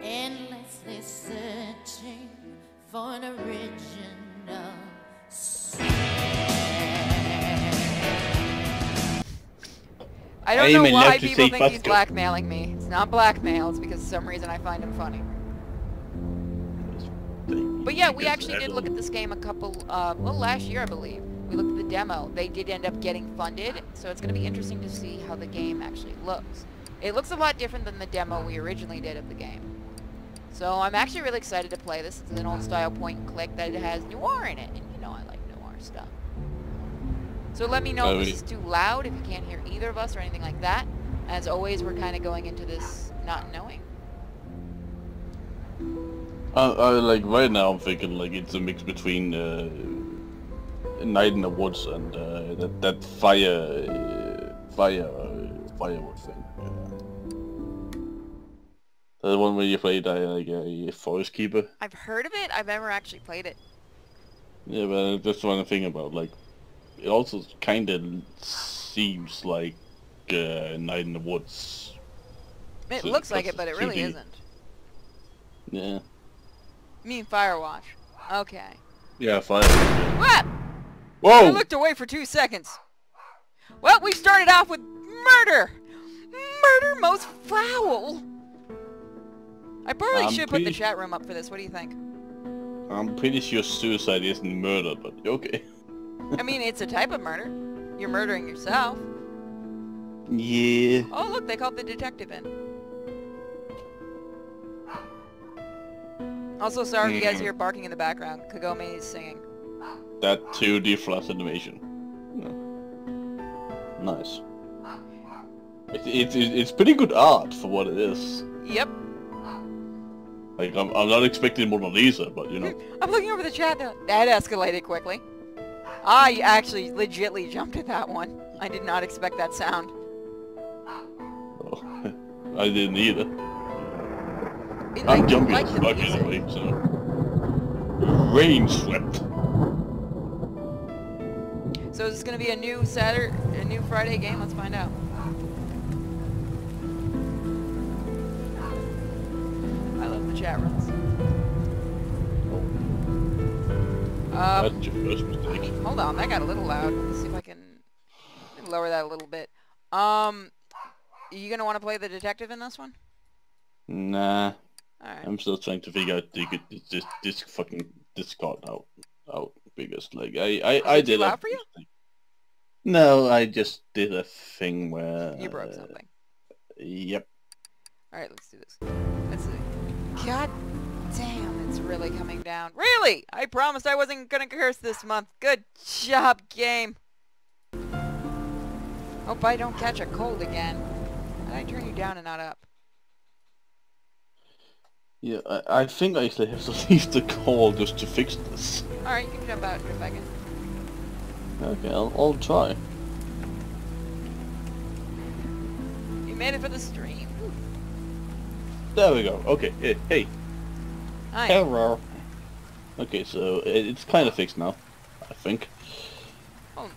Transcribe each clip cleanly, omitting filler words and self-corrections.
endlessly searching for an original sound. I don't know why people think he's blackmailing me. It's not blackmail, it's because for some reason I find him funny. But yeah, we actually did look at this game a couple, well, last year I believe. We looked at the demo. They did end up getting funded, so it's going to be interesting to see how the game actually looks. It looks a lot different than the demo we originally did of the game. So I'm actually really excited to play this. It's an old style point and click that it has noir in it, and you know I like noir stuff. So let me know if this is too loud, if you can't hear either of us or anything like that. As always, we're kind of going into this not knowing. Like right now I'm thinking like it's a mix between Night in the Woods and that firewood thing. The one where you played like a forest keeper. I've heard of it. I've never actually played it. Yeah, but that's one thing about like it also kind of seems like Night in the Woods. It looks like it, but it really isn't. Yeah. You mean Firewatch? Okay. Yeah, Firewatch. What? Whoa! I looked away for 2 seconds. Well, we started off with murder! Murder most foul! I probably should put the chat room up for this. What do you think? I'm pretty sure suicide isn't murder, but okay. I mean, it's a type of murder. You're murdering yourself. Yeah. Oh, look, they called the detective in. Also, sorry if you guys hear barking in the background. Kagome is singing. That 2D flash animation. Yeah. Nice. It's pretty good art for what it is. Yep. Like, I'm not expecting Mona Lisa, but you know. I'm looking over the chat now. That escalated quickly. I actually legitly jumped at that one. I did not expect that sound. Oh, I didn't either. I'm jumping as fuck anyway, so... Rainswept. So is this gonna be a new Friday game? Let's find out. I love the chat rooms. That's your first mistake. Hold on, that got a little loud. Let's see if I can lower that a little bit. You gonna want to play the detective in this one? Nah. Alright. I'm still trying to figure out to get this fucking Discord out biggest. Like I did. Too loud for you? No, I just did a thing where you broke something. Yep. All right, let's do this. Let's see. God damn, it's really coming down. Really? I promised I wasn't gonna curse this month. Good job, game. Hope I don't catch a cold again. How did I turn you down and not up? Yeah, I think I actually have to leave the call just to fix this. Alright, you can jump out and jump back in. Okay, I'll try. You made it for the stream. Woo. There we go. Okay, hey. Hi. Hello. Okay, so it's kind of fixed now, I think. Hold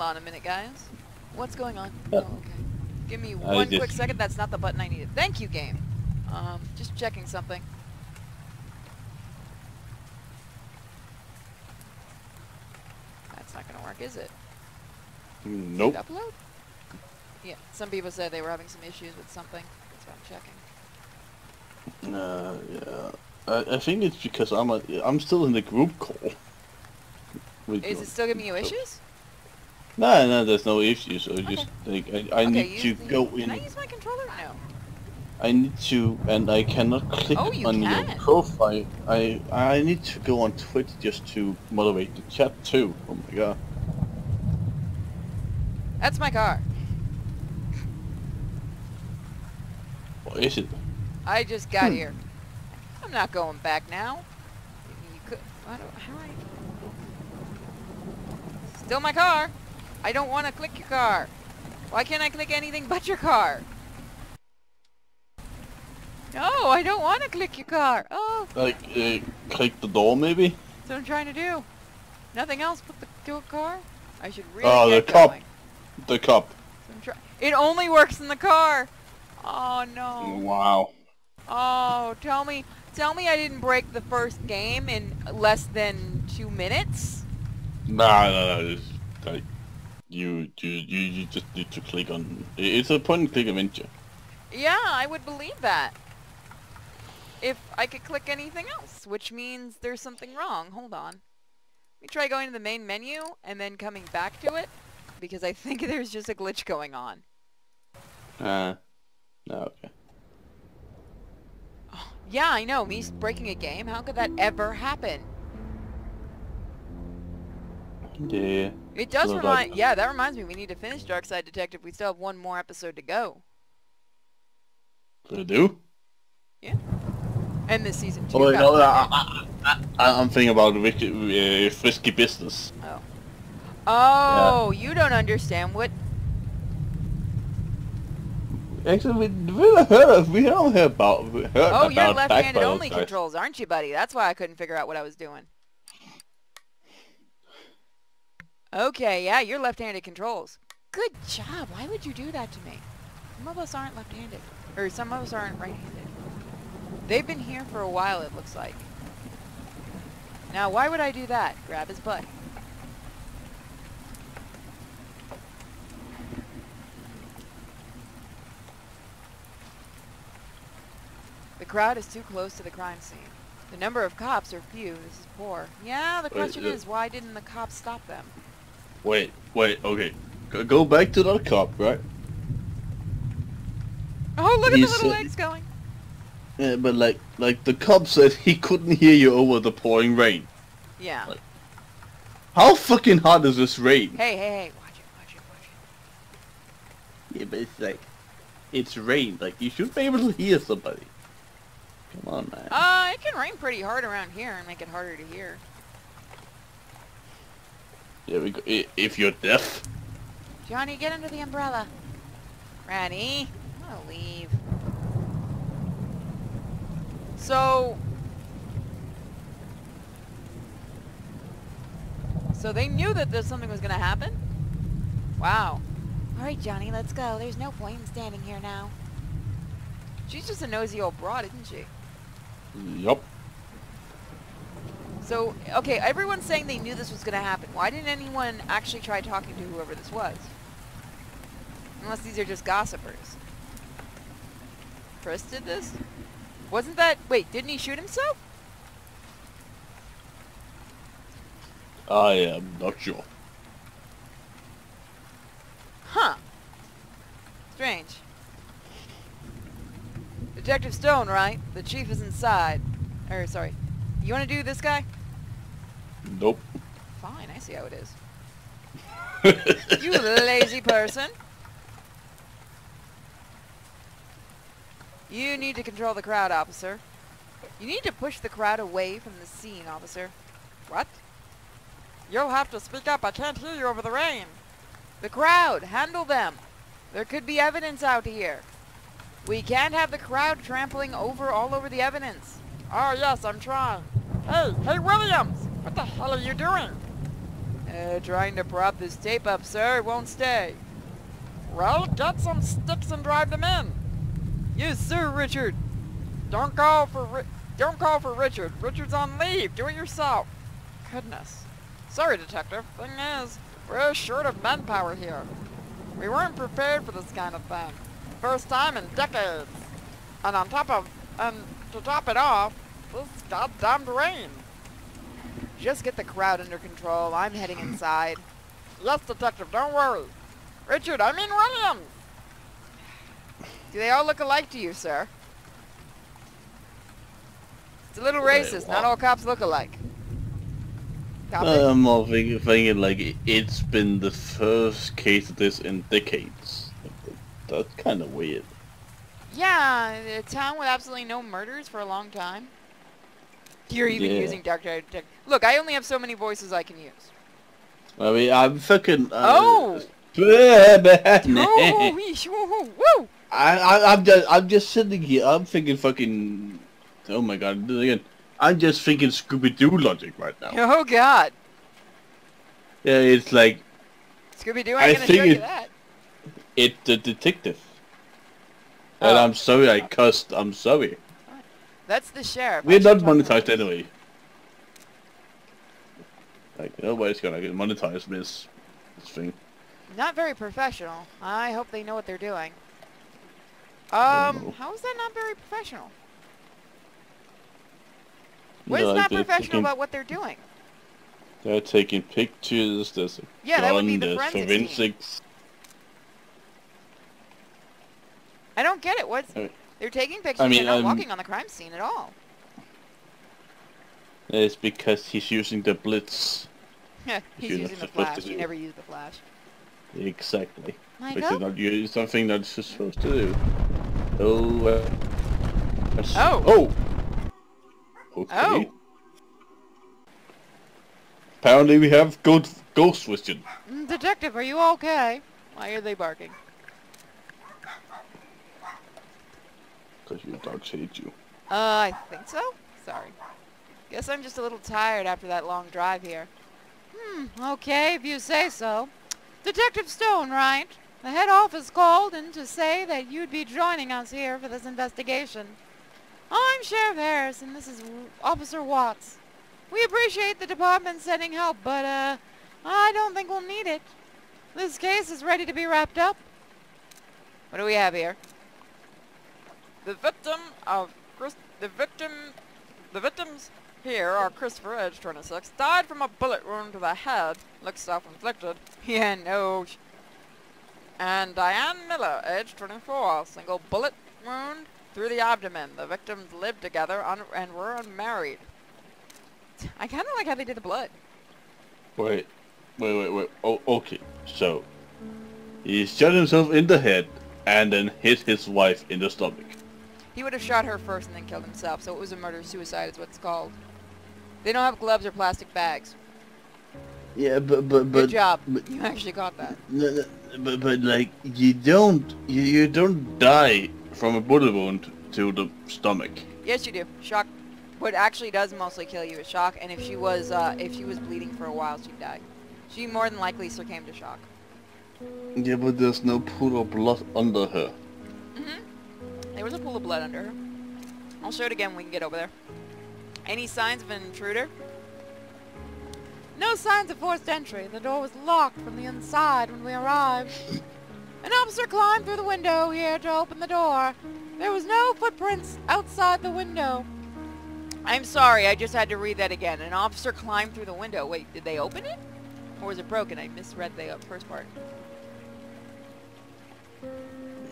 on a minute, guys. What's going on? Yeah. Oh, okay. Give me one quick second. That's not the button I needed. Thank you, game. Just checking something. That's not gonna work, is it? Nope. Upload? Yeah, some people said they were having some issues with something. That's why I'm checking. Yeah. I think it's because I'm still in the group call. Is it still giving you issues? No, there's no issues. So Okay. just like I need to go in. Can I use my controller? No. I need to, and I cannot click on your profile. I need to go on Twitch just to moderate the chat too. Oh my god. That's my car. What is it? I just got here. I'm not going back now. You could. How do I? Still my car. I don't want to click your car. Why can't I click anything but your car? No, I don't want to click your car. Oh. Like, click the door maybe? That's what I'm trying to do. Nothing else but the car? I should really the get cup. going. The cup. It only works in the car. Oh no. Wow. Oh, tell me I didn't break the first game in less than 2 minutes? No. Like, you just need to click on... It's a point-and-click adventure. Yeah, I would believe that. If I could click anything else, which means there's something wrong. Hold on. Let me try going to the main menu and then coming back to it, because I think there's just a glitch going on. No, okay. Oh, yeah, I know. Me breaking a game? How could that ever happen? Yeah. It does remind... Yeah, that reminds me. We need to finish Dark Side Detective. We still have one more episode to go. We do? Yeah. And this season 2. Oh, wait, no, I'm thinking about Frisky Business. Oh. Oh, yeah. You don't understand what... Actually, we don't hear about... Oh, you're left-handed only controls, aren't you, buddy? That's why I couldn't figure out what I was doing. Okay, yeah, you're left-handed controls. Good job. Why would you do that to me? Some of us aren't left-handed. Or some of us aren't right-handed. They've been here for a while, it looks like. Now, why would I do that? Grab his butt. The crowd is too close to the crime scene. The number of cops are few. This is poor. Yeah, the question is, why didn't the cops stop them? Wait, okay. Go back to that cop, right? Oh, look at the little legs going. Yeah, but like the cop said he couldn't hear you over the pouring rain. Yeah. Like, how fucking hard is this rain? Hey, watch it. Yeah, but it's like, it's rain. Like, you should be able to hear somebody. Come on, man. It can rain pretty hard around here and make it harder to hear. Yeah, we go, if you're deaf. Johnny, get under the umbrella. Ranny, I'm gonna leave. So they knew that something was gonna happen? Wow. Alright, Johnny, let's go. There's no point in standing here now. She's just a nosy old broad, isn't she? Yup. So, okay, everyone's saying they knew this was gonna happen. Why didn't anyone actually try talking to whoever this was? Unless these are just gossipers. Chris did this? Wasn't that... Wait, didn't he shoot himself? I am not sure. Huh. Strange. Detective Stone, right? The chief is inside. Sorry. You want to do this guy? Nope. Fine, I see how it is. You lazy person. You need to control the crowd, officer. You need to push the crowd away from the scene, officer. What? You'll have to speak up. I can't hear you over the rain. The crowd. Handle them. There could be evidence out here. We can't have the crowd trampling all over the evidence. Oh, yes, I'm trying. Hey, Williams! What the hell are you doing? Trying to prop this tape up, sir. It won't stay. Well, get some sticks and drive them in. Yes, sir, Richard. Don't call for Richard. Richard's on leave. Do it yourself. Goodness. Sorry, Detective. Thing is, we're short of manpower here. We weren't prepared for this kind of thing. First time in decades. And to top it off, this goddamned rain. Just get the crowd under control. I'm heading inside. Yes, Detective, don't worry. Richard, I mean Williams. Do they all look alike to you, sir? It's a little racist. Not all cops look alike. I'm more thinking like it's been the first case of this in decades. That's kind of weird. Yeah, a town with absolutely no murders for a long time. You're even using Dark Side Detective. Look, I only have so many voices I can use. I mean, I'm fucking... Oh! Woo! I'm just sitting here. I'm thinking fucking... Oh my god, again. I'm just thinking Scooby-Doo logic right now. Oh god. Yeah, it's like... Scooby-Doo ain't gonna show you that. It's the detective. And I'm sorry I cussed. I'm sorry. That's the sheriff. We're not monetized anyway. Like, nobody's gonna get monetized from this thing. Not very professional. I hope they know what they're doing. How is that not very professional? What is not professional about what they're doing? They're taking pictures, there's a that would gun, be the there's forensics team. I don't get it. They're taking pictures, they're not walking on the crime scene at all. It's because he's using the blitz. He's using the flash. You never use the flash. Exactly. Michael? Which is not something that's just supposed to do. Oh. Oh! Okay. Oh! Apparently we have ghost vision. Detective, are you okay? Why are they barking? Because your dogs hate you. I think so? Sorry. Guess I'm just a little tired after that long drive here. Okay, if you say so. Detective Stone, right? The head office called in to say that you'd be joining us here for this investigation. I'm Sheriff Harris, and this is Officer Watts. We appreciate the department sending help, but, I don't think we'll need it. This case is ready to be wrapped up. What do we have here? The victims here are Christopher Edge, 26, died from a bullet wound to the head, looks self-inflicted. Yeah, no. And Diane Miller, age 24, single bullet wound through the abdomen. The victims lived together and were unmarried. I kind of like how they did the blood. Wait. Oh, okay. So, he shot himself in the head and then hit his wife in the stomach. He would have shot her first and then killed himself, so it was a murder-suicide is what it's called. They don't have gloves or plastic bags. Yeah, but Good job. You actually got that. But like you don't die from a bullet wound to the stomach. Yes, you do. Shock. What actually does mostly kill you is shock, and if she was bleeding for a while, she'd die. She more than likely succumbed to shock. Yeah, but there's no pool of blood under her. There was a pool of blood under her. I'll show it again when we can get over there. Any signs of an intruder? No signs of forced entry. The door was locked from the inside when we arrived. An officer climbed through the window here to open the door. There was no footprints outside the window. I'm sorry, I just had to read that again. An officer climbed through the window. Wait, did they open it? Or was it broken? I misread the first part.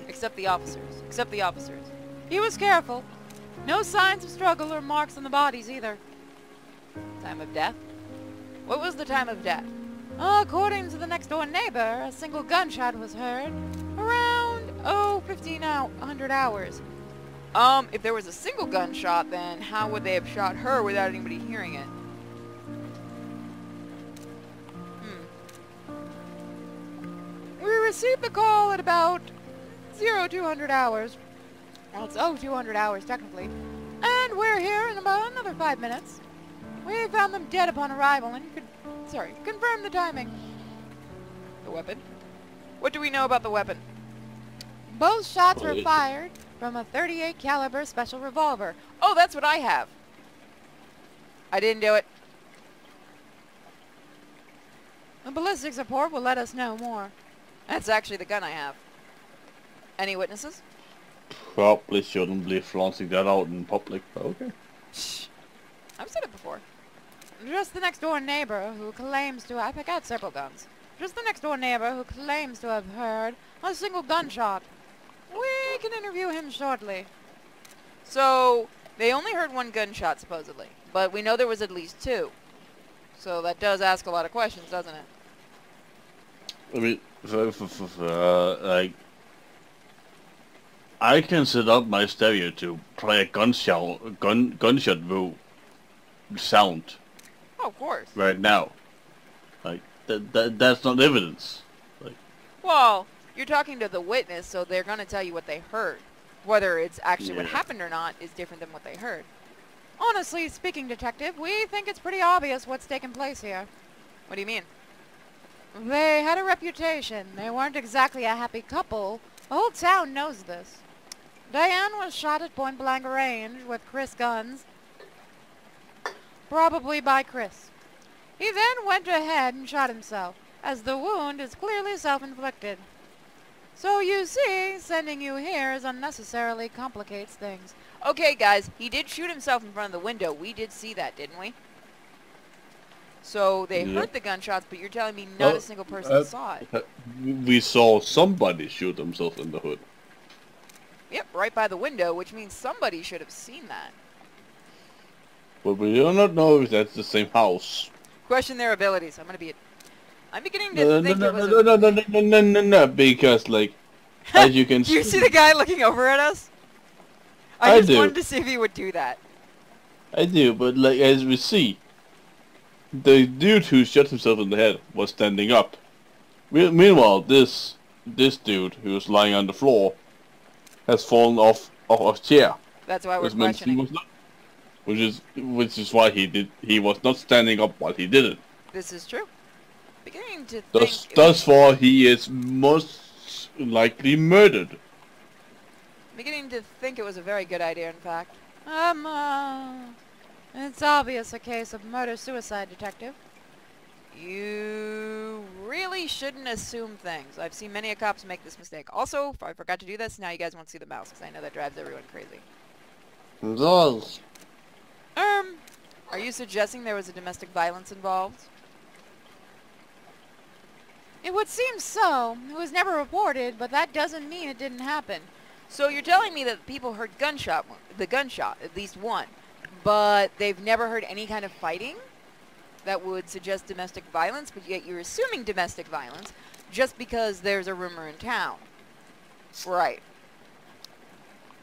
Except the officers. He was careful. No signs of struggle or marks on the bodies either. Time of death? What was the time of death? According to the next door neighbor, a single gunshot was heard around 1500 hours. If there was a single gunshot, then how would they have shot her without anybody hearing it? We received the call at about 0200 hours. Well, it's 0200 hours technically. And we're here in about another 5 minutes. We found them dead upon arrival and confirm the timing. The weapon? What do we know about the weapon? Both shots were fired from a .38 caliber special revolver. Oh, that's what I have. I didn't do it. The ballistics report will let us know more. That's actually the gun I have. Any witnesses? Probably shouldn't be flaunting that out in public, but okay. Shh. I've said it before. Just the next door neighbor who claims to have... I got several guns. Just the next door neighbor who claims to have heard a single gunshot. We can interview him shortly. So, they only heard one gunshot, supposedly. But we know there was at least two. So that does ask a lot of questions, doesn't it? I mean, like... I can set up my stereo to play a gunshot sound. Oh, of course. Right now. Like, that's not evidence. Like, well, you're talking to the witness, so they're going to tell you what they heard. Whether it's actually what happened or not is different than what they heard. Honestly speaking, Detective, we think it's pretty obvious what's taken place here. What do you mean? They had a reputation. They weren't exactly a happy couple. The whole town knows this. Diane was shot at point-blank range with Chris guns, probably by Chris. He then went ahead and shot himself, as the wound is clearly self-inflicted. So you see, sending you here is unnecessarily complicates things. Okay, guys, he did shoot himself in front of the window. We did see that, didn't we? So they heard the gunshots, but you're telling me not a single person saw it. We saw somebody shoot himself in the hood. Yep, right by the window, which means somebody should have seen that. But we do not know if that's the same house. Question their abilities. I'm beginning to think it was no, because, like, as you can do you see the guy looking over at us? I just wanted to see if he would do that. I do, but, like, as we see, the dude who shot himself in the head was standing up. Meanwhile, this dude who was lying on the floor has fallen off a chair. That's why we're questioning. Which is why he was not standing up while he did it. This is true. Beginning to thus far, he is most likely murdered. Beginning to think it was a very good idea, in fact. It's obvious a case of murder-suicide, Detective. You really shouldn't assume things. I've seen many cops make this mistake. Also, I forgot to do this, now you guys won't see the mouse, because I know that drives everyone crazy. It does. Are you suggesting there was a domestic violence involved? It would seem so. It was never reported, but that doesn't mean it didn't happen. So you're telling me that people heard the gunshot, at least one, but they've never heard any kind of fighting? That would suggest domestic violence, but yet you're assuming domestic violence just because there's a rumor in town. Right.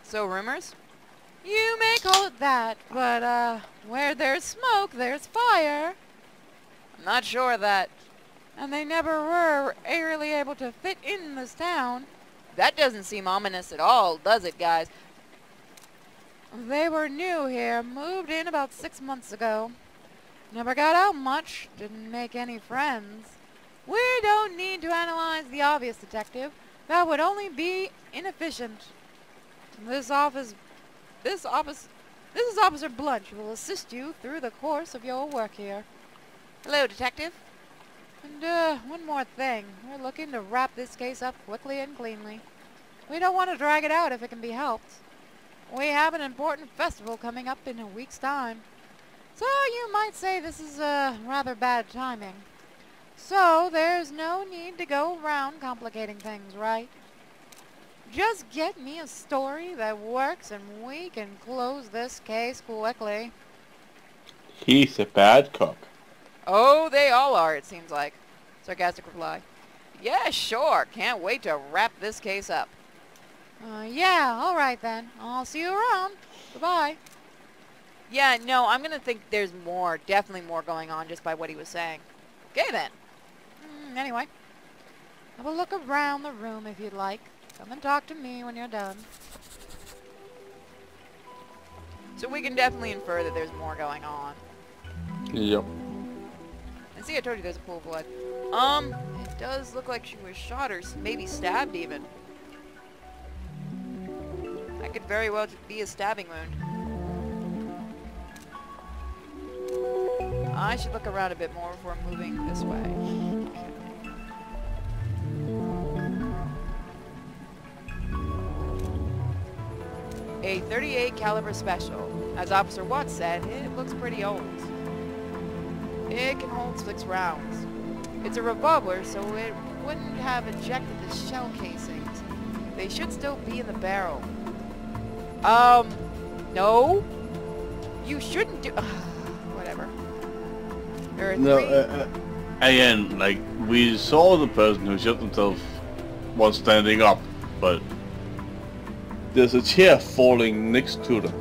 So rumors? You may call it that, but where there's smoke, there's fire. I'm not sure of that. And they never were really able to fit in this town. That doesn't seem ominous at all, does it, guys? They were new here, moved in about 6 months ago. Never got out much, didn't make any friends. We don't need to analyze the obvious, Detective. That would only be inefficient. This is Officer Blunt, who will assist you through the course of your work here. Hello, Detective. And, one more thing. We're looking to wrap this case up quickly and cleanly. We don't want to drag it out if it can be helped. We have an important festival coming up in a week's time. So you might say this is rather bad timing. So there's no need to go around complicating things, right? Just get me a story that works and we can close this case quickly. He's a bad cop. Oh, they all are, it seems like. Sarcastic reply. Yeah, sure. Can't wait to wrap this case up. Yeah, alright then. I'll see you around. Goodbye. Yeah, no, I'm gonna think there's more, definitely more going on just by what he was saying. Okay then. Anyway. Have a look around the room if you'd like. Come and talk to me when you're done. So we can definitely infer that there's more going on. Yep. And see, I told you there's a pool of blood. It does look like she was shot or maybe stabbed even. That could very well be a stabbing wound. I should look around a bit more before moving this way. A .38 caliber special. As Officer Watts said, it looks pretty old. It can hold 6 rounds. It's a revolver, so it wouldn't have ejected the shell casings. They should still be in the barrel. No. You shouldn't do... whatever. There are 3... again, like, we saw the person who shot himself was standing up, but there's a chair falling next to them.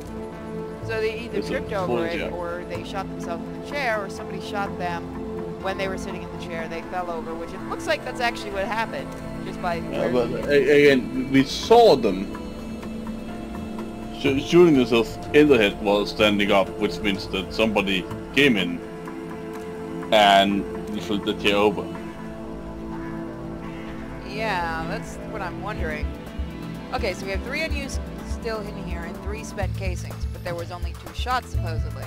So they either tripped over it, or they shot themselves in the chair, or somebody shot them when they were sitting in the chair. They fell over, which it looks like that's actually what happened, just by... but again, we saw them shooting themselves in the head while standing up, which means that somebody came in and flipped the chair over. Yeah, that's what I'm wondering. Okay, so we have 3 unused still in here and 3 spent casings, but there was only 2 shots supposedly.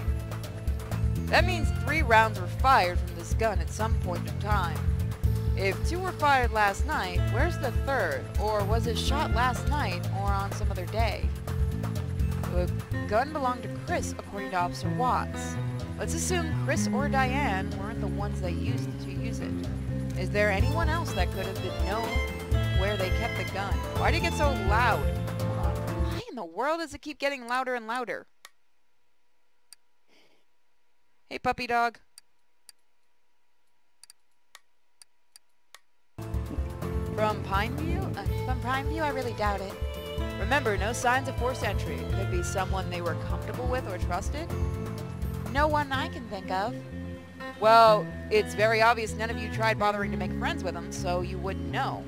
That means 3 rounds were fired from this gun at some point in time. If 2 were fired last night, where's the 3rd? Or was it shot last night or on some other day? The gun belonged to Chris, according to Officer Watts. Let's assume Chris or Diane weren't the ones that used to use it. Is there anyone else that could have been known where they kept the gun? Why did it get so loud? Hold on. Why in the world does it keep getting louder and louder? Hey, puppy dog. From Pineview, I really doubt it. Remember, no signs of forced entry. Could be someone they were comfortable with or trusted. No one I can think of. Well, it's very obvious none of you tried bothering to make friends with him, so you wouldn't know.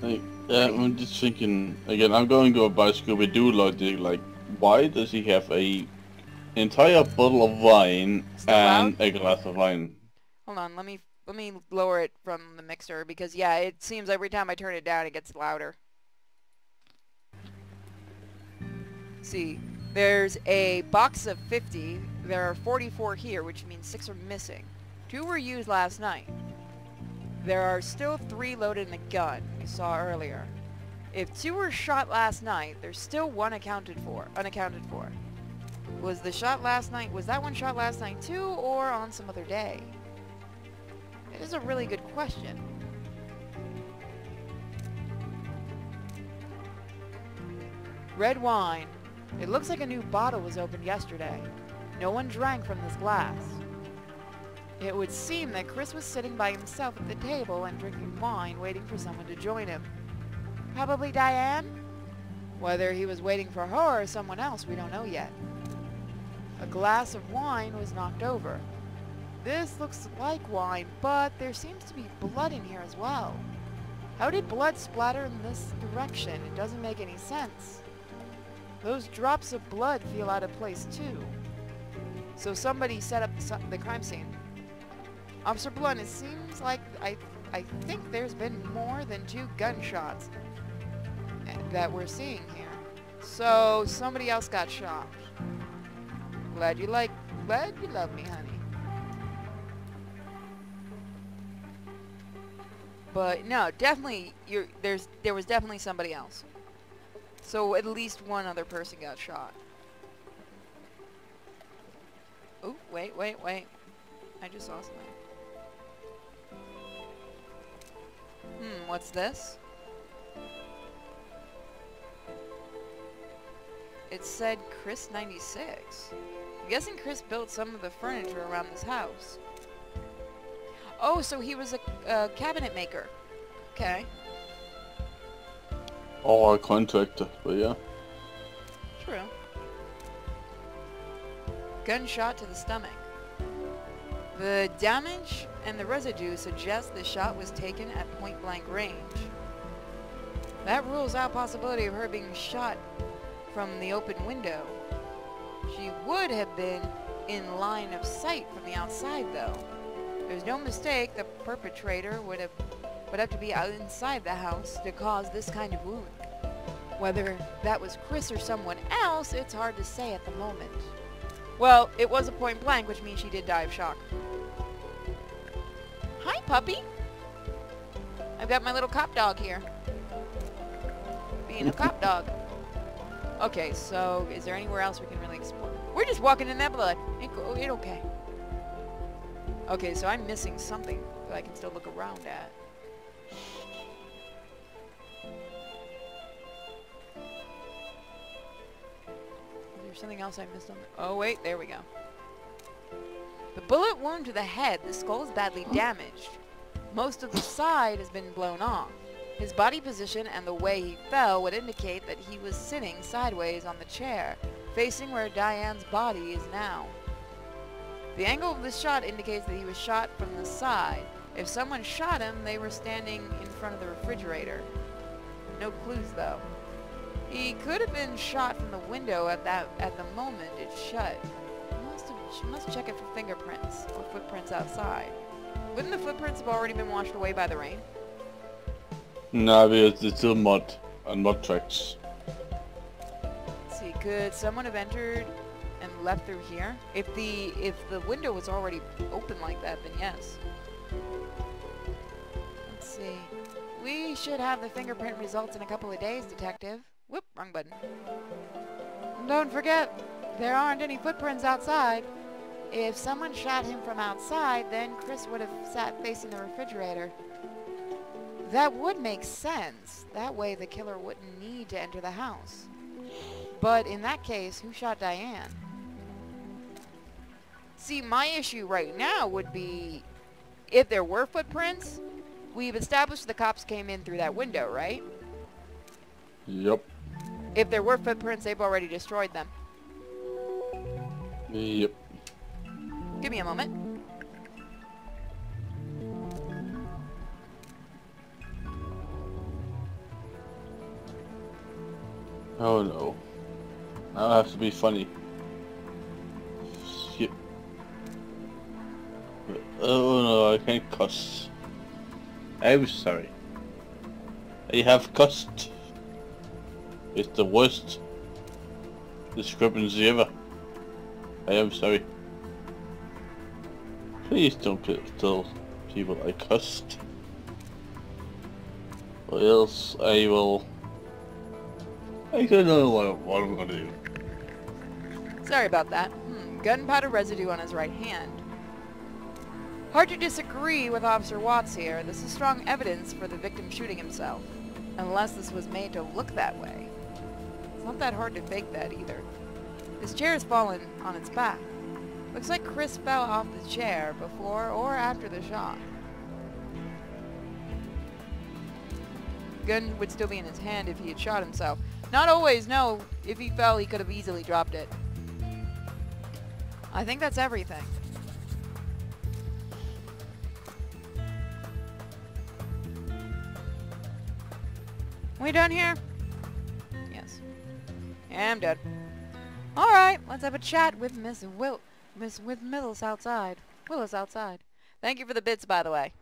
I'm just thinking, again, I'm going to go by Scooby-Doo logic, like, why does he have a entire bottle of wine and a glass of wine? Hold on, let me lower it from the mixer, because yeah, it seems every time I turn it down it gets louder. See, there's a box of 50. There are 44 here, which means 6 are missing. 2 were used last night. There are still 3 loaded in the gun we saw earlier. If 2 were shot last night, there's still 1 unaccounted for. Was that one shot last night too, or on some other day? It is a really good question. Red wine. It looks like a new bottle was opened yesterday. No one drank from this glass. It would seem that Chris was sitting by himself at the table and drinking wine, waiting for someone to join him. Probably Diane? Whether he was waiting for her or someone else, we don't know yet. A glass of wine was knocked over. This looks like wine, but there seems to be blood in here as well. How did blood splatter in this direction? It doesn't make any sense. Those drops of blood feel out of place too. So somebody set up the crime scene. Officer Blunt, it seems like I think there's been more than 2 gunshots that we're seeing here. So somebody else got shot. Glad you love me, honey. But no, definitely there was definitely somebody else. So at least 1 other person got shot. Oh, wait. I just saw something. What's this? It said Chris 96. I'm guessing Chris built some of the furniture around this house. Oh, so he was a cabinet maker. Okay. Or a contractor, but yeah. True. Gunshot to the stomach. The damage and the residue suggest the shot was taken at point-blank range. That rules out possibility of her being shot from the open window. She would have been in line of sight from the outside, though. There's no mistake the perpetrator would have to be out inside the house to cause this kind of wound. Whether that was Chris or someone else, it's hard to say at the moment. Well, it was a point blank, which means she did die of shock. Hi, puppy. I've got my little cop dog here. Being a cop dog. Okay, so is there anywhere else we can really explore? We're just walking in that blood. It okay. Okay, so I'm missing something that I can still look around at. Is there something else I missed on the... Oh, wait, there we go. The bullet wound to the head, the skull is badly damaged. Most of the side has been blown off. His body position and the way he fell would indicate that he was sitting sideways on the chair, facing where Diane's body is now. The angle of this shot indicates that he was shot from the side. If someone shot him, they were standing in front of the refrigerator. No clues, though. He could have been shot from the window at the moment it shut. She must check it for fingerprints or footprints outside. Wouldn't the footprints have already been washed away by the rain? Nah, because it's still mud on mud tracks. Let's see, could someone have entered and left through here? If the window was already open like that, then yes. Let's see. We should have the fingerprint results in a couple of days, Detective. Whoop, wrong button. And don't forget, there aren't any footprints outside. If someone shot him from outside, then Chris would have sat facing the refrigerator. That would make sense. That way the killer wouldn't need to enter the house. But in that case, who shot Diane? See, my issue right now would be, if there were footprints, we've established the cops came in through that window, right? Yep. If there were footprints, they've already destroyed them. Yep. Give me a moment. Oh no. Now I have to be funny. Shit. Oh no, I can't cuss. I'm sorry. I have cussed. It's the worst discrepancy ever. I am sorry. Please don't tell people I cussed. Or else I will... I don't know what I'm gonna do. Sorry about that. Gunpowder residue on his right hand. Hard to disagree with Officer Watts here. This is strong evidence for the victim shooting himself. Unless this was made to look that way. It's not that hard to fake that either. His chair has fallen on its back. Looks like Chris fell off the chair before or after the shot. Gun would still be in his hand if he had shot himself. Not always, no. If he fell, he could have easily dropped it. I think that's everything. We done here? Yes. Yeah, I'm done. Alright, let's have a chat with Miss Willis outside. Willis outside. Thank you for the bits, by the way.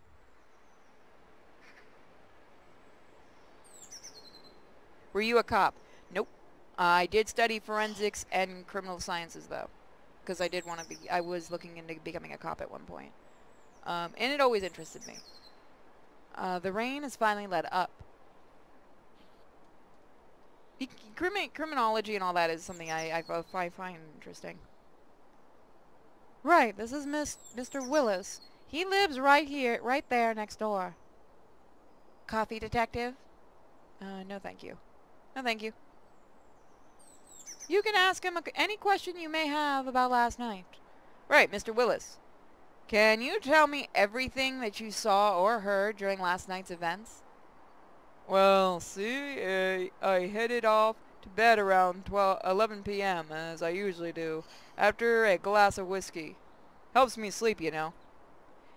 Were you a cop? Nope. I did study forensics and criminal sciences, though. Because I did want to be... I was looking into becoming a cop at one point. And it always interested me. The rain has finally let up. Criminology and all that is something I find interesting. Right, this is Mr. Willis. He lives right here, right there next door. Coffee, Detective? No thank you. No thank you. You can ask him any question you may have about last night. Right, Mr. Willis. Can you tell me everything that you saw or heard during last night's events? Well, see, I headed off to bed around 11 p.m., as I usually do, after a glass of whiskey. Helps me sleep, you know.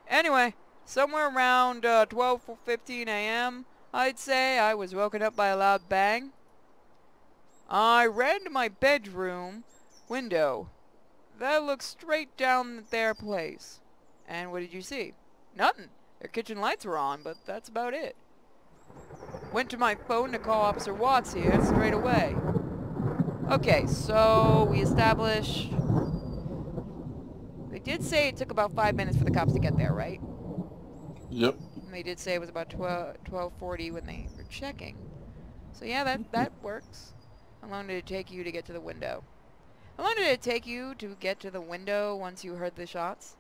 Anyway, somewhere around 12:15 a.m., I'd say, I was woken up by a loud bang. I ran to my bedroom window. That looked straight down their place. And what did you see? Nothing. Their kitchen lights were on, but that's about it. Went to my phone to call Officer Watts here straight away. Okay, so we established... They did say it took about 5 minutes for the cops to get there, right? Yep. And they did say it was about 12:40 when they were checking. So yeah, that works. How long did it take you to get to the window? How long did it take you to get to the window once you heard the shots?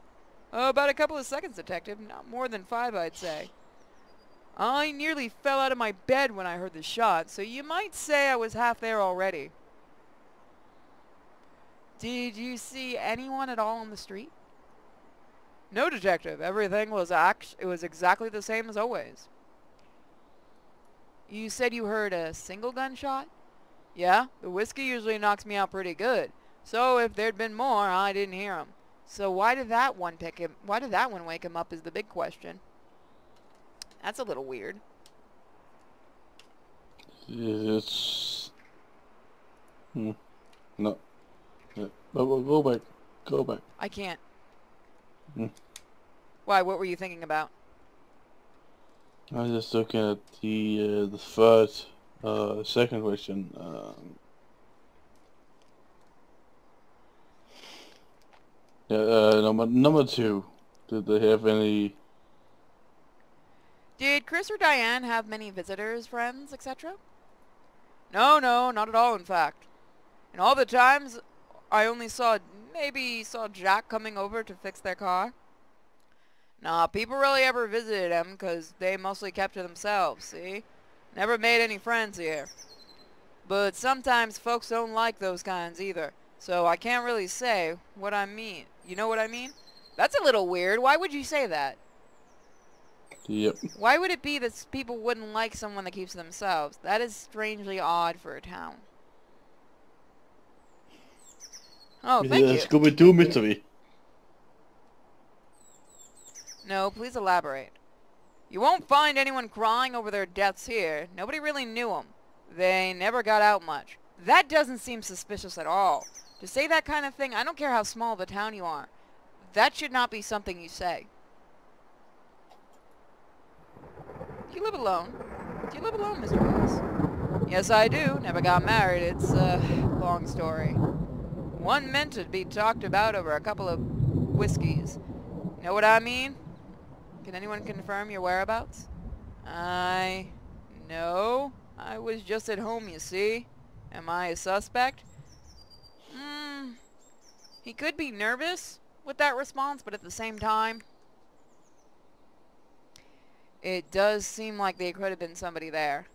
About a couple of seconds, Detective. Not more than 5, I'd say. I nearly fell out of my bed when I heard the shot, so you might say I was half there already. Did you see anyone at all on the street? No, Detective. Everything was exactly the same as always. You said you heard a single gunshot? Yeah, the whiskey usually knocks me out pretty good. So if there'd been more, I didn't hear him. So why did that one wake him up is the big question. That's a little weird. It's... No. Yeah. Go back. Go back. I can't. Why? What were you thinking about? I was just looking at the third Second question. Number two. Did they have any? Did Chris or Diane have many visitors, friends, etc.? No, not at all, in fact. And all the times, I only maybe saw Jack coming over to fix their car. Nah, people really ever visited him because they mostly kept to themselves, see? Never made any friends here. But sometimes folks don't like those kinds either, so I can't really say what I mean. You know what I mean? That's a little weird. Why would you say that? Yep. Why would it be that people wouldn't like someone that keeps to themselves? That is strangely odd for a town. Oh, thank you. Scooby-Doo mystery. No, please elaborate. You won't find anyone crying over their deaths here. Nobody really knew them. They never got out much. That doesn't seem suspicious at all. To say that kind of thing, I don't care how small of a town you are. That should not be something you say. Do you live alone? Do you live alone, Mr. Willis? Yes, I do. Never got married. It's a long story. One meant to be talked about over a couple of whiskeys. Know what I mean? Can anyone confirm your whereabouts? No. I was just at home, you see. Am I a suspect? He could be nervous with that response, but at the same time, it does seem like there could have been somebody there.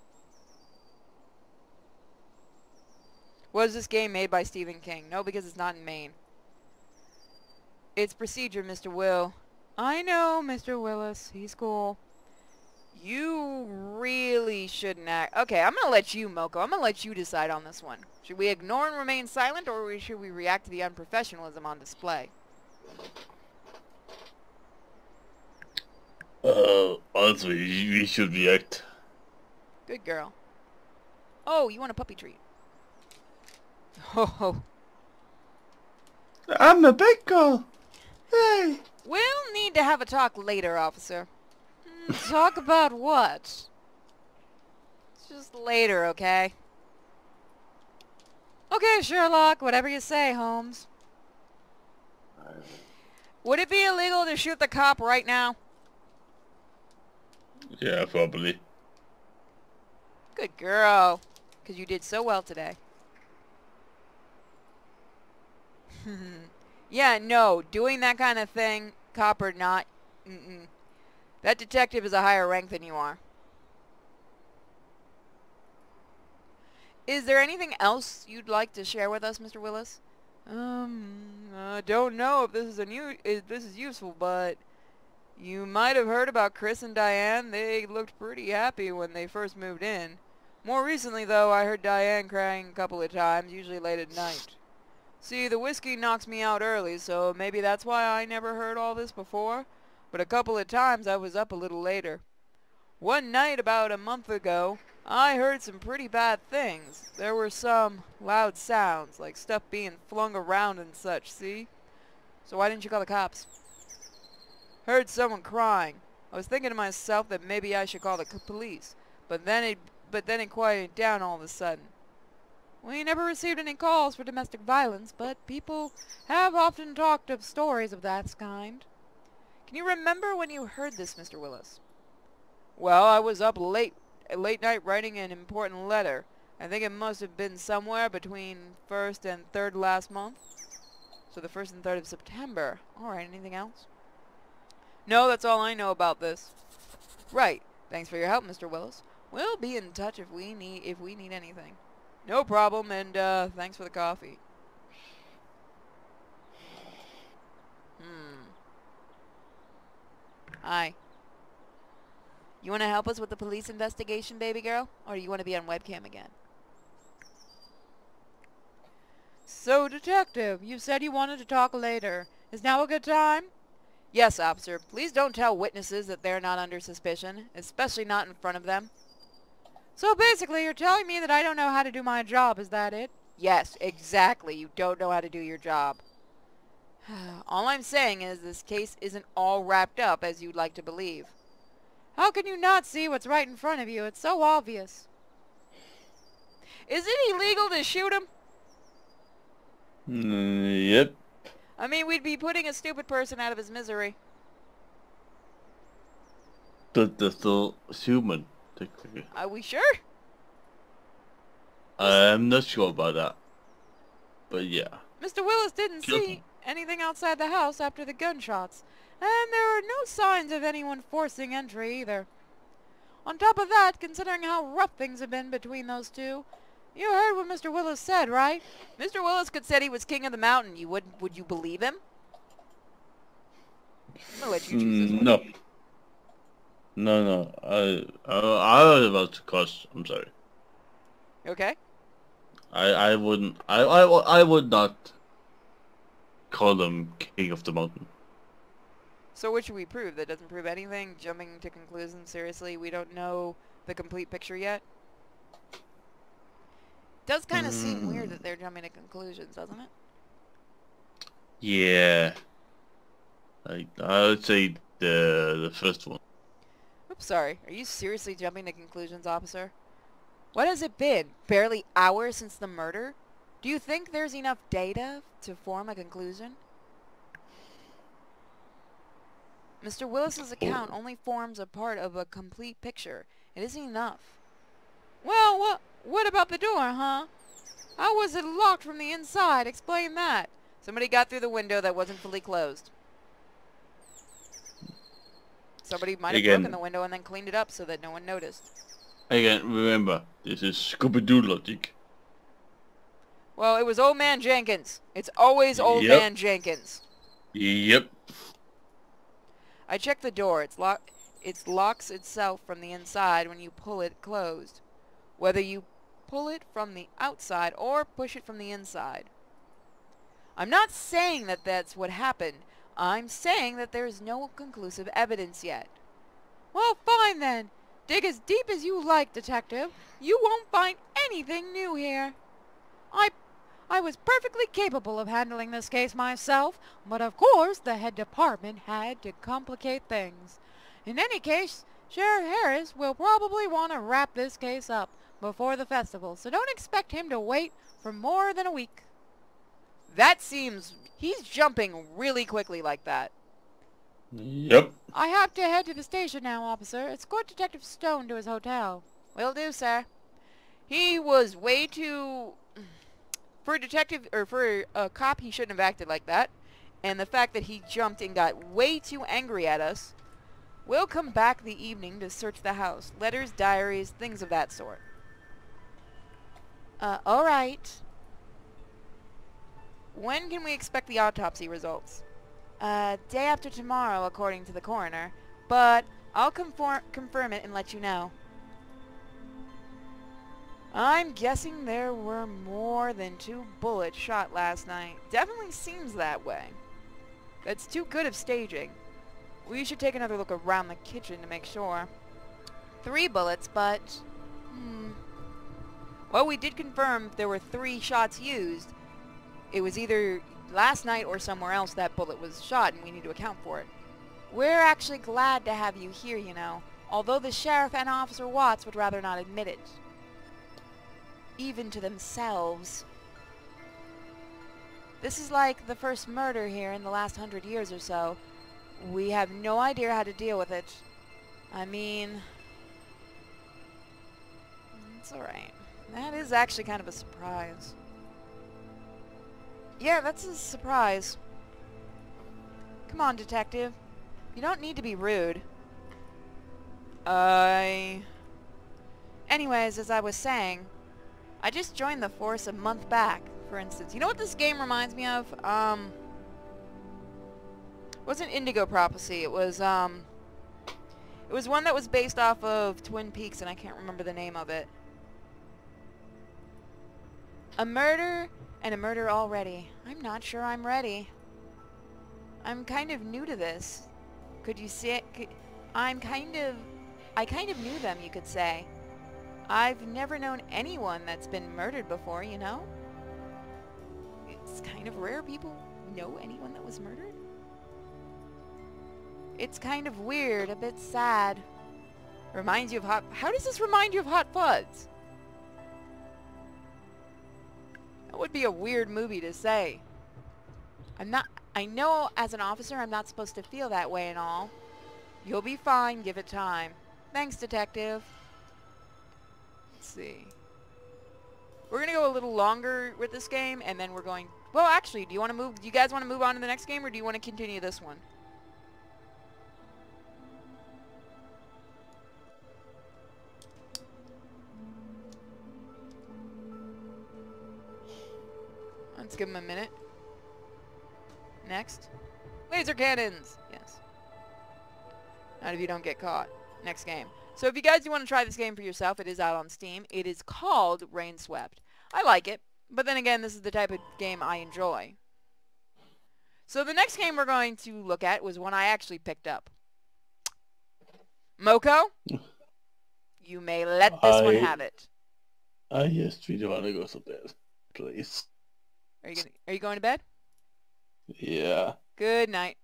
Was this game made by Stephen King? No, because it's not in Maine. It's procedure, Mr. Will. I know, Mr. Willis. He's cool. You really shouldn't act... Okay, I'm going to let you, Moko. I'm going to let you decide on this one. Should we ignore and remain silent, or should we react to the unprofessionalism on display? Honestly, we should react. Good girl. Oh, you want a puppy treat? Oh. I'm a big girl. Hey. We'll need to have a talk later, officer. Talk about what? Just later, okay? Okay, Sherlock, whatever you say, Holmes. Would it be illegal to shoot the cop right now? Yeah, probably. Good girl. Because you did so well today. Yeah, no, doing that kind of thing, cop or not, that detective is a higher rank than you are. Is there anything else you'd like to share with us, Mr. Willis? I don't know if this is useful, but you might have heard about Chris and Diane. They looked pretty happy when they first moved in. More recently, though, I heard Diane crying a couple of times, usually late at night. See, the whiskey knocks me out early, so maybe that's why I never heard all this before. But a couple of times I was up a little later. One night about a month ago, I heard some pretty bad things. There were some loud sounds, like stuff being flung around and such, see? So why didn't you call the cops? Heard someone crying. I was thinking to myself that maybe I should call the police, but then it quieted down all of a sudden. We never received any calls for domestic violence, but people have often talked of stories of that kind. Can you remember when you heard this, Mr. Willis? Well, I was up late night writing an important letter. I think it must have been somewhere between 1st and 3rd last month. So the 1st and 3rd of September. Alright, anything else? No, that's all I know about this. Right. Thanks for your help, Mr. Willis. We'll be in touch if we need anything. No problem, and thanks for the coffee. Hi. You want to help us with the police investigation, baby girl? Or do you want to be on webcam again? So, detective, you said you wanted to talk later. Is now a good time? Yes, officer. Please don't tell witnesses that they're not under suspicion, especially not in front of them. So basically, you're telling me that I don't know how to do my job, is that it? Yes, exactly. You don't know how to do your job. All I'm saying is this case isn't all wrapped up as you'd like to believe. How can you not see what's right in front of you? It's so obvious. Is it illegal to shoot him? Yep. I mean, we'd be putting a stupid person out of his misery. They're still human, technically. Are we sure? I'm not sure about that. But yeah. Mr. Willis didn't see anything outside the house after the gunshots, and there were no signs of anyone forcing entry either. On top of that, considering how rough things have been between those two, you heard what Mr. Willis said, right? Mr. Willis could said he was king of the mountain. Would you believe him? I'll let you choose this one. No. No. I was about to cuss. I'm sorry. Okay. I wouldn't. I would not call him king of the mountain. So what should we prove? That doesn't prove anything? Jumping to conclusions? Seriously, we don't know the complete picture yet? Does kind of seem weird that they're jumping to conclusions, doesn't it? Yeah. I would say the first one. Oops, sorry. Are you seriously jumping to conclusions, officer? What has it been? Barely hours since the murder? Do you think there's enough data to form a conclusion? Mr. Willis's account only forms a part of a complete picture. It isn't enough. Well, what about the door, huh? How was it locked from the inside? Explain that. Somebody got through the window that wasn't fully closed. Somebody might have broken the window and then cleaned it up so that no one noticed. Again, remember, this is Scooby-Doo logic. Well, it was Old Man Jenkins. It's always Old Man Jenkins. Yep. I checked the door. It locks itself from the inside when you pull it closed. Whether you pull it from the outside or push it from the inside. I'm not saying that that's what happened. I'm saying that there is no conclusive evidence yet. Well, fine then. Dig as deep as you like, detective. You won't find anything new here. I was perfectly capable of handling this case myself, but of course the head department had to complicate things. In any case, Sheriff Harris will probably want to wrap this case up before the festival, so don't expect him to wait for more than a week. That seems... he's jumping really quickly like that. Yep. I have to head to the station now, officer. Escort Detective Stone to his hotel. Will do, sir. He was way too... for a detective, or for a cop, he shouldn't have acted like that. And the fact that he jumped and got way too angry at us. We'll come back the evening to search the house. Letters, diaries, things of that sort. Alright. When can we expect the autopsy results? Day after tomorrow, according to the coroner. But I'll confirm it and let you know. I'm guessing there were more than 2 bullets shot last night. Definitely seems that way. That's too good of staging. We should take another look around the kitchen to make sure. 3 bullets, but... Well, we did confirm there were 3 shots used. It was either last night or somewhere else that bullet was shot, and we need to account for it. We're actually glad to have you here, you know, although the sheriff and Officer Watts would rather not admit it. Even to themselves. This is like the first murder here in the last 100 years or so. We have no idea how to deal with it. I mean... it's alright. That is actually kind of a surprise. Yeah, that's a surprise. Come on, detective. You don't need to be rude. Anyways, as I was saying, I just joined the force a month back, for instance. You know what this game reminds me of? It wasn't Indigo Prophecy. It was one that was based off of Twin Peaks, and I can't remember the name of it. A murder and a murder already. I'm not sure I'm ready. I'm kind of new to this. Could you see it? I kind of knew them, you could say. I've never known anyone that's been murdered before, you know? It's kind of rare people know anyone that was murdered. It's kind of weird, a bit sad. Reminds you of Hot... How does this remind you of Hot Fuzz? would be a weird movie to say. I know as an officer I'm not supposed to feel that way and all. You'll be fine, give it time. Thanks, detective. Let's see. We're gonna go a little longer with this game, and then we're going... Well, actually, do you guys want to move on to the next game, or do you want to continue this one? Let's give him a minute. Next. Laser cannons! Yes. Not if you don't get caught. Next game. So if you guys do want to try this game for yourself, it is out on Steam. It is called Rainswept. I like it, but then again, this is the type of game I enjoy. So the next game we're going to look at was one I actually picked up. Moko, you may let this one have it. I just really want to go to bed, please. Are you going to bed? Yeah. Good night.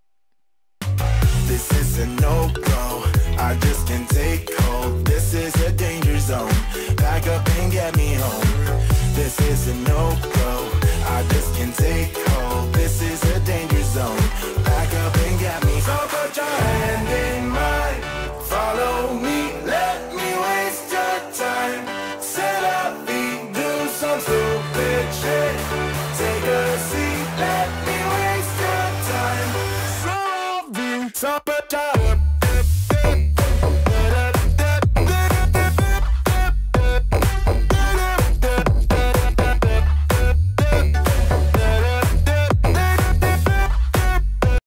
This is a no-go, I just can't take hold. This is a danger zone, back up and get me home. This is a no-go, I just can't take hold. This is a danger zone.